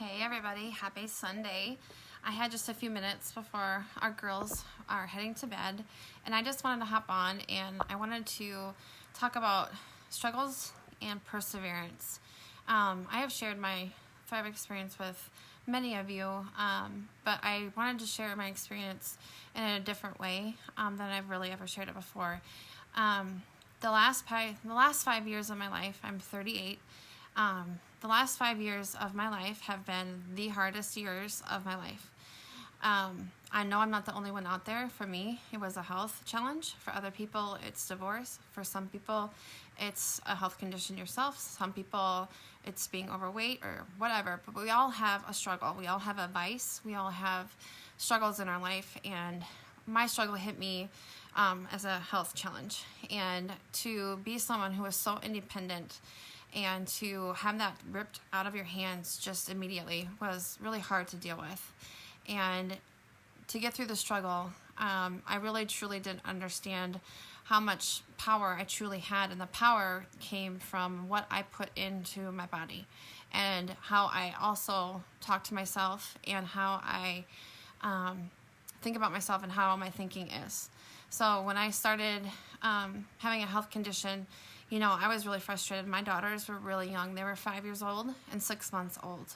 Hey everybody, happy Sunday. I had just a few minutes before our girls are heading to bed, and I just wanted to hop on and I wanted to talk about struggles and perseverance. I have shared my Thrive experience with many of you, but I wanted to share my experience in a different way than I've really ever shared it before. The last 5 years of my life, I'm 38. The last 5 years of my life have been the hardest years of my life. I know I'm not the only one out there. For me, it was a health challenge. For other people, it's divorce. For some people, it's a health condition yourself. Some people, it's being overweight or whatever. But we all have a struggle. We all have a vice. We all have struggles in our life. And my struggle hit me as a health challenge. And to be someone who is so independent and to have that ripped out of your hands just immediately was really hard to deal with. And to get through the struggle, I really truly didn't understand how much power I truly had, and the power came from what I put into my body and how I also talk to myself and how I think about myself and how my thinking is. So when I started having a health condition, I was really frustrated. My daughters were really young. They were 5 years old and 6 months old.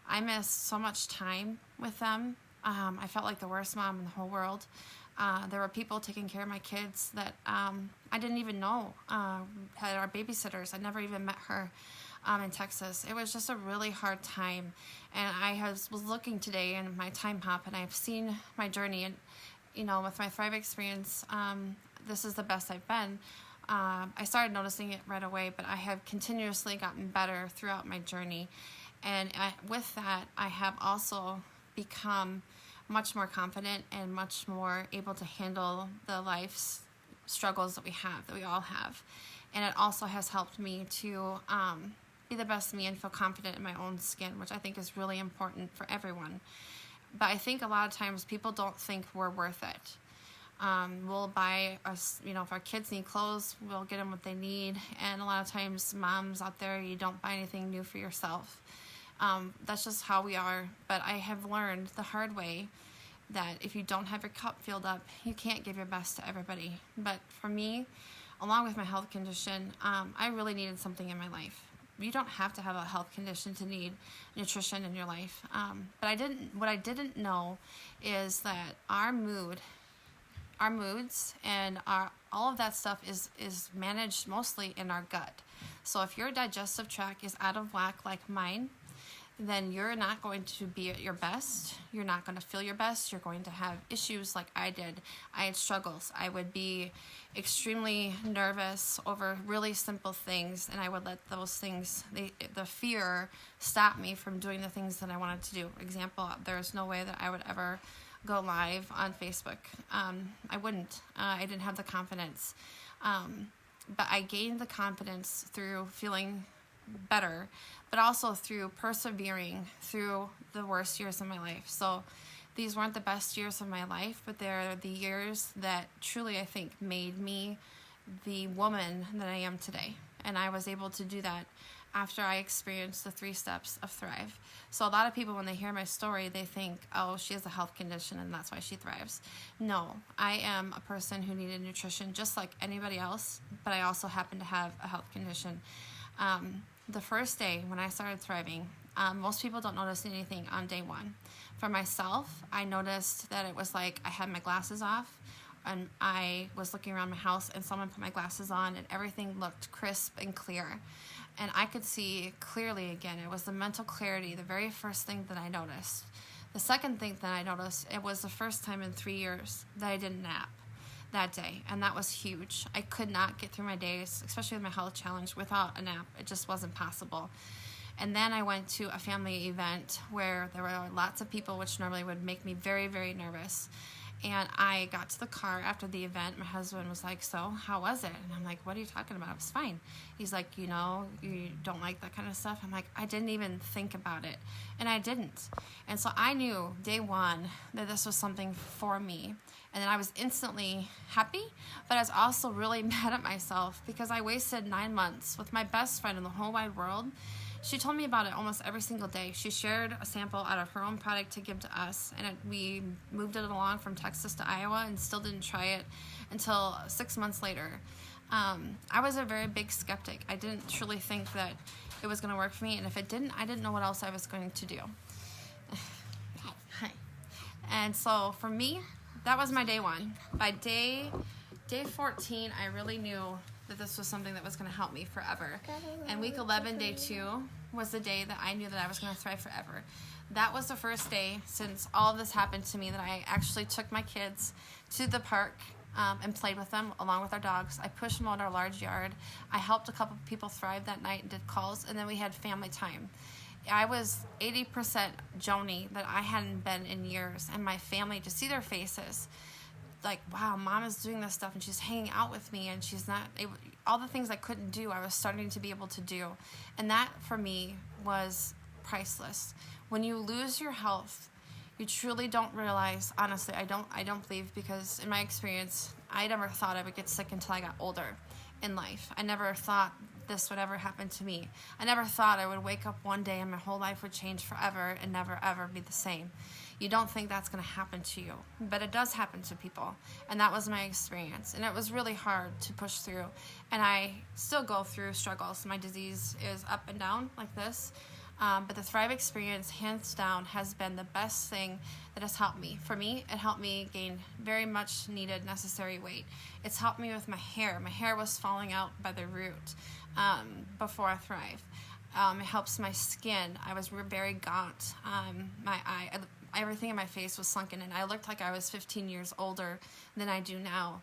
I missed so much time with them. I felt like the worst mom in the whole world. There were people taking care of my kids that I didn't even know had our babysitters. I never even met her in Texas. It was just a really hard time. And I was looking today in my time hop, and I've seen my journey. And, with my Thrive experience, this is the best I've been. I started noticing it right away, but I have continuously gotten better throughout my journey. And with that, I have also become much more confident and much more able to handle the life's struggles that we all have. And it also has helped me to be the best me and feel confident in my own skin, which I think is really important for everyone. But I think a lot of times people don't think we're worth it. We'll buy us, if our kids need clothes, we'll get them what they need. And a lot of times moms out there, you don't buy anything new for yourself. That's just how we are. But I have learned the hard way that if you don't have your cup filled up, you can't give your best to everybody. But for me, along with my health condition, I really needed something in my life. You don't have to have a health condition to need nutrition in your life. But what I didn't know is that our moods and all of that stuff is managed mostly in our gut. So if your digestive tract is out of whack like mine, then you're not going to be at your best. You're not going to feel your best. You're going to have issues like I did. I had struggles. I would be extremely nervous over really simple things, and I would let those things, the fear, stop me from doing the things that I wanted to do. Example, there's no way that I would ever go live on Facebook. I wouldn't. I didn't have the confidence. But I gained the confidence through feeling better, but also through persevering through the worst years of my life. So these weren't the best years of my life, but they're the years that truly, I think, made me the woman that I am today. And I was able to do that after I experienced the 3 steps of Thrive. So a lot of people, when they hear my story, they think, oh, she has a health condition and that's why she thrives. No, I am a person who needed nutrition just like anybody else, but I also happen to have a health condition. The first day when I started thriving, most people don't notice anything on day 1. For myself, I noticed that it was like I had my glasses off and I was looking around my house and someone put my glasses on and everything looked crisp and clear. And I could see clearly again. It was the mental clarity, the very first thing that I noticed. The second thing that I noticed, it was the first time in 3 years that I didn't nap that day, and that was huge. I could not get through my days, especially with my health challenge, without a nap. It just wasn't possible. And then I went to a family event where there were lots of people, which normally would make me very, very nervous. And I got to the car after the event. My husband was like, so how was it? And I'm like, what are you talking about? It was fine. He's like, you don't like that kind of stuff? I'm like, I didn't even think about it. And I didn't. And so I knew day 1 that this was something for me. And then I was instantly happy, but I was also really mad at myself because I wasted 9 months with my best friend in the whole wide world She told me about it almost every single day. She shared a sample out of her own product to give to us, and we moved it along from Texas to Iowa and still didn't try it until 6 months later. I was a very big skeptic. I didn't truly think that it was going to work for me, and if it didn't, I didn't know what else I was going to do. Hi. And so for me, that was my day one. By day 14, I really knew that this was something that was going to help me forever. And week 11, day 2, was the day that I knew that I was going to thrive forever. That was the first day since all of this happened to me that I actually took my kids to the park and played with them along with our dogs. I pushed them out our large yard. I helped a couple people thrive that night and did calls, and then we had family time. I was 80% Joni that I hadn't been in years, and my family, to see their faces, like, wow, mom is doing this stuff and she's hanging out with me and she's not able, all the things I couldn't do, I was starting to be able to do. And that for me was priceless. When you lose your health, you truly don't realize, honestly, I don't believe, because in my experience, I never thought I would get sick until I got older in life. I never thought this would ever happen to me. I never thought I would wake up one day and my whole life would change forever and never ever be the same. You don't think that's going to happen to you, but it does happen to people, and that was my experience, and it was really hard to push through, and I still go through struggles. My disease is up and down like this, but the Thrive experience, hands down, has been the best thing that has helped me. For me, it helped me gain very much needed, necessary weight. It's helped me with my hair. My hair was falling out by the root before I Thrive. It helps my skin. I was very gaunt. My eye, everything in my face was sunken, and I looked like I was 15 years older than I do now.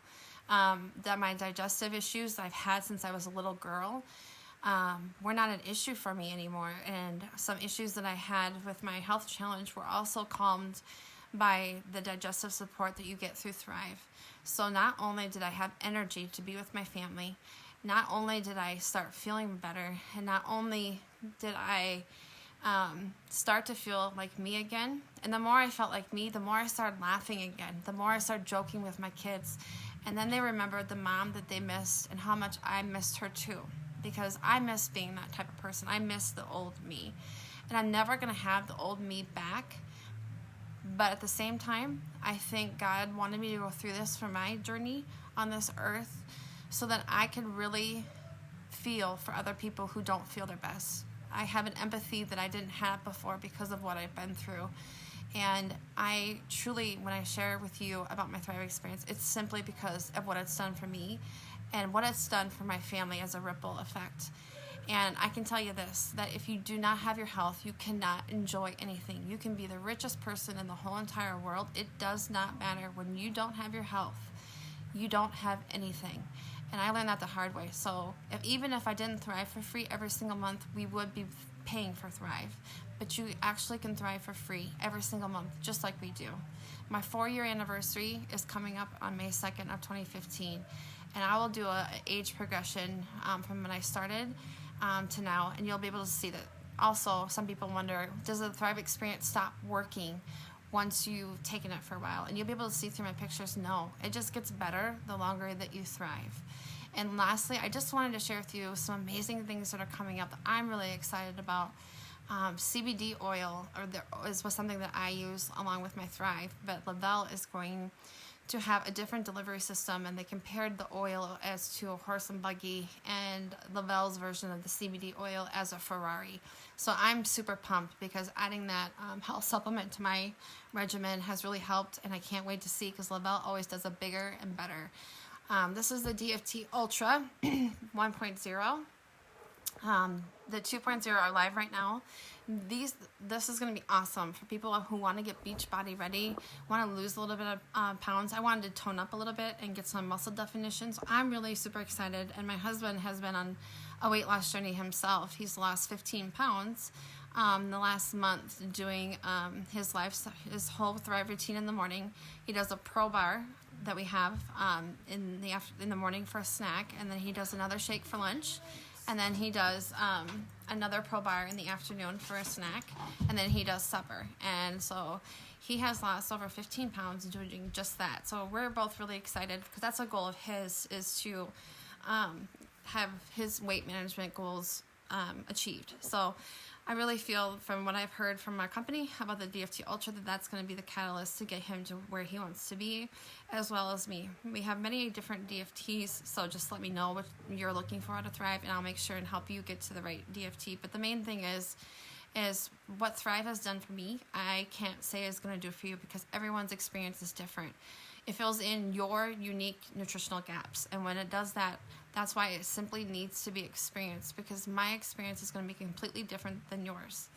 That my digestive issues I've had since I was a little girl were not an issue for me anymore, and some issues that I had with my health challenge were also calmed by the digestive support that you get through Thrive. So not only did I have energy to be with my family, not only did I start feeling better, and not only did I start to feel like me again, and the more I felt like me, the more I started laughing again, the more I started joking with my kids, and then they remembered the mom that they missed and how much I missed her too, because I miss being that type of person. I miss the old me, and I'm never going to have the old me back, but at the same time, I think God wanted me to go through this for my journey on this earth so that I could really feel for other people who don't feel their best. I have an empathy that I didn't have before because of what I've been through. And I truly, when I share with you about my Thrive experience, it's simply because of what it's done for me and what it's done for my family as a ripple effect. And I can tell you this, that if you do not have your health, you cannot enjoy anything. You can be the richest person in the whole entire world. It does not matter. When you don't have your health, you don't have anything. And I learned that the hard way. So even if I didn't Thrive for free every single month, we would be paying for Thrive. But you actually can Thrive for free every single month, just like we do. My 4-year anniversary is coming up on May 2nd of 2015. And I will do an age progression from when I started to now. And you'll be able to see that. Also, some people wonder, does the Thrive experience stop working once you've taken it for a while? And you'll be able to see through my pictures, no, it just gets better the longer that you Thrive. And lastly, I just wanted to share with you some amazing things that are coming up that I'm really excited about. CBD oil was something that I use along with my Thrive, but Lavelle is going to have a different delivery system, and they compared the oil as to a horse and buggy, and Lavelle's version of the CBD oil as a Ferrari. So I'm super pumped because adding that health supplement to my regimen has really helped, and I can't wait to see, because Lavelle always does a bigger and better. This is the DFT Ultra 1.0. The 2.0 are live right now. This is going to be awesome for people who want to get beach body ready, want to lose a little bit of pounds. I wanted to tone up a little bit and get some muscle definition. So I'm really super excited. And my husband has been on a weight loss journey himself. He's lost 15 pounds the last month doing his whole Thrive routine in the morning. He does a Pro Bar that we have in the morning for a snack, and then he does another shake for lunch. And then he does another Pro Bar in the afternoon for a snack. And then he does supper. And so he has lost over 15 pounds doing just that. So we're both really excited, because that's a goal of his, is to have his weight management goals achieved. So I really feel from what I've heard from our company about the DFT Ultra that that's going to be the catalyst to get him to where he wants to be, as well as me. We have many different DFTs, so just let me know what you're looking for out of Thrive, and I'll make sure and help you get to the right DFT. But the main thing is what Thrive has done for me, I can't say is going to do for you because everyone's experience is different. It fills in your unique nutritional gaps, and when it does that, that's why it simply needs to be experienced, because my experience is going to be completely different than yours.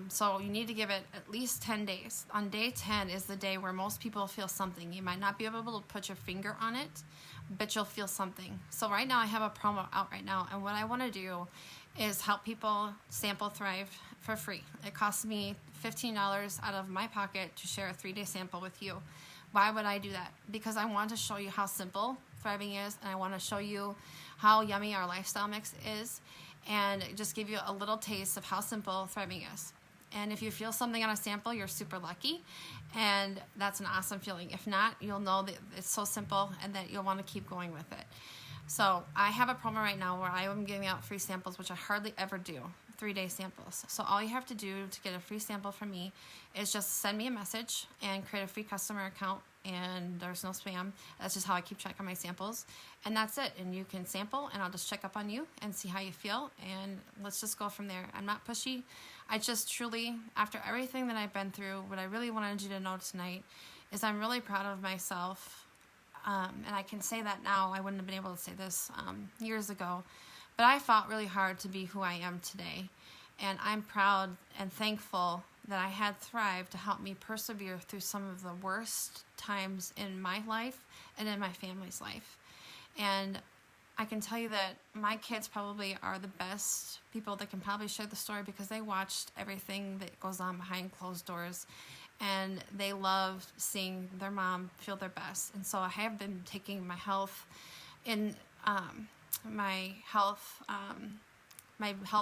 So you need to give it at least 10 days. On day 10 is the day where most people feel something. You might not be able to put your finger on it, but you'll feel something. So right now I have a promo out right now, and what I want to do is help people sample Thrive for free. It costs me $15 out of my pocket to share a 3-day sample with you. Why would I do that? Because I want to show you how simple Thriving is, and I want to show you how yummy our lifestyle mix is, and just give you a little taste of how simple Thriving is. And if you feel something on a sample, you're super lucky, and that's an awesome feeling. If not, you'll know that it's so simple and that you'll want to keep going with it. So I have a promo right now where I am giving out free samples, which I hardly ever do, 3-day samples. So all you have to do to get a free sample from me is just send me a message and create a free customer account, and there's no spam. That's just how I keep track of my samples, and that's it. And you can sample, and I'll just check up on you and see how you feel, and let's just go from there. I'm not pushy. I just truly, after everything that I've been through, what I really wanted you to know tonight is I'm really proud of myself. And I can say that now. I wouldn't have been able to say this years ago, but I fought really hard to be who I am today, and I'm proud and thankful that I had Thrive to help me persevere through some of the worst times in my life and in my family's life. And I can tell you that my kids probably are the best people that can probably share the story, because they watched everything that goes on behind closed doors, and they love seeing their mom feel their best. And so I have been taking my health in my health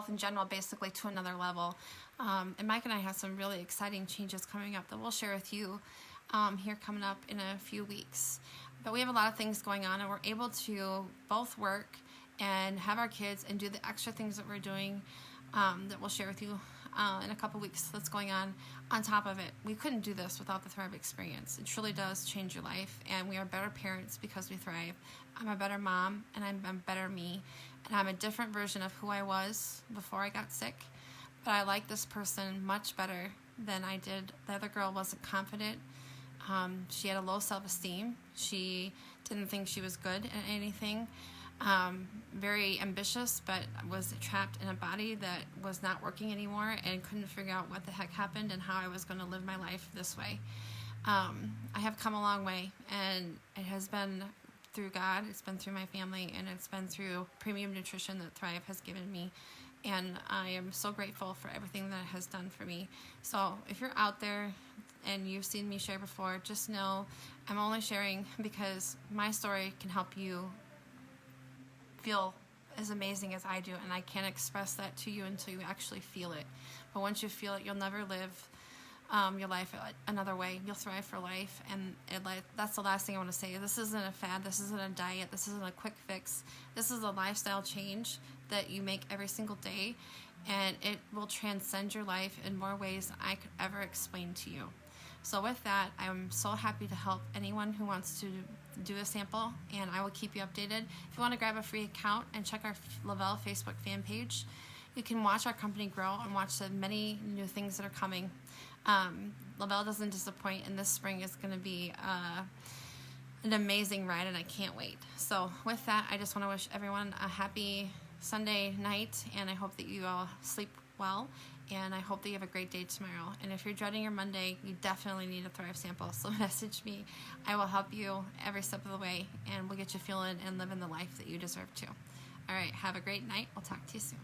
in general basically to another level. And Mike and I have some really exciting changes coming up that we'll share with you here coming up in a few weeks. But we have a lot of things going on, and we're able to both work and have our kids and do the extra things that we're doing that we'll share with you in a couple weeks that's going on top of it. We couldn't do this without the Thrive experience. It truly does change your life, and we are better parents because we Thrive. I'm a better mom, and I'm a better me, and I'm a different version of who I was before I got sick, but I like this person much better than I did. The other girl wasn't confident. She had a low self-esteem. She didn't think she was good at anything. Very ambitious, but was trapped in a body that was not working anymore and couldn't figure out what the heck happened and how I was going to live my life this way. I have come a long way, and it has been through God, it's been through my family, and it's been through premium nutrition that Thrive has given me. And I am so grateful for everything that it has done for me. So if you're out there and you've seen me share before, just know I'm only sharing because my story can help you feel as amazing as I do, and I can't express that to you until you actually feel it. But once you feel it, you'll never live your life another way. You'll thrive for life, and that's the last thing I want to say. This isn't a fad. This isn't a diet. This isn't a quick fix. This is a lifestyle change that you make every single day, and it will transcend your life in more ways than I could ever explain to you. So with that, I'm so happy to help anyone who wants to do a sample, and I will keep you updated. If you want to grab a free account and check our Lavelle Facebook fan page, you can watch our company grow and watch the many new things that are coming. Lavelle doesn't disappoint, and this spring is going to be an amazing ride, and I can't wait. So with that, I just want to wish everyone a happy Sunday night, and I hope that you all sleep well, and I hope that you have a great day tomorrow. And if you're dreading your Monday, you definitely need a Thrive sample, so message me. I will help you every step of the way, and we'll get you feeling and living the life that you deserve to. All right, have a great night. We'll talk to you soon.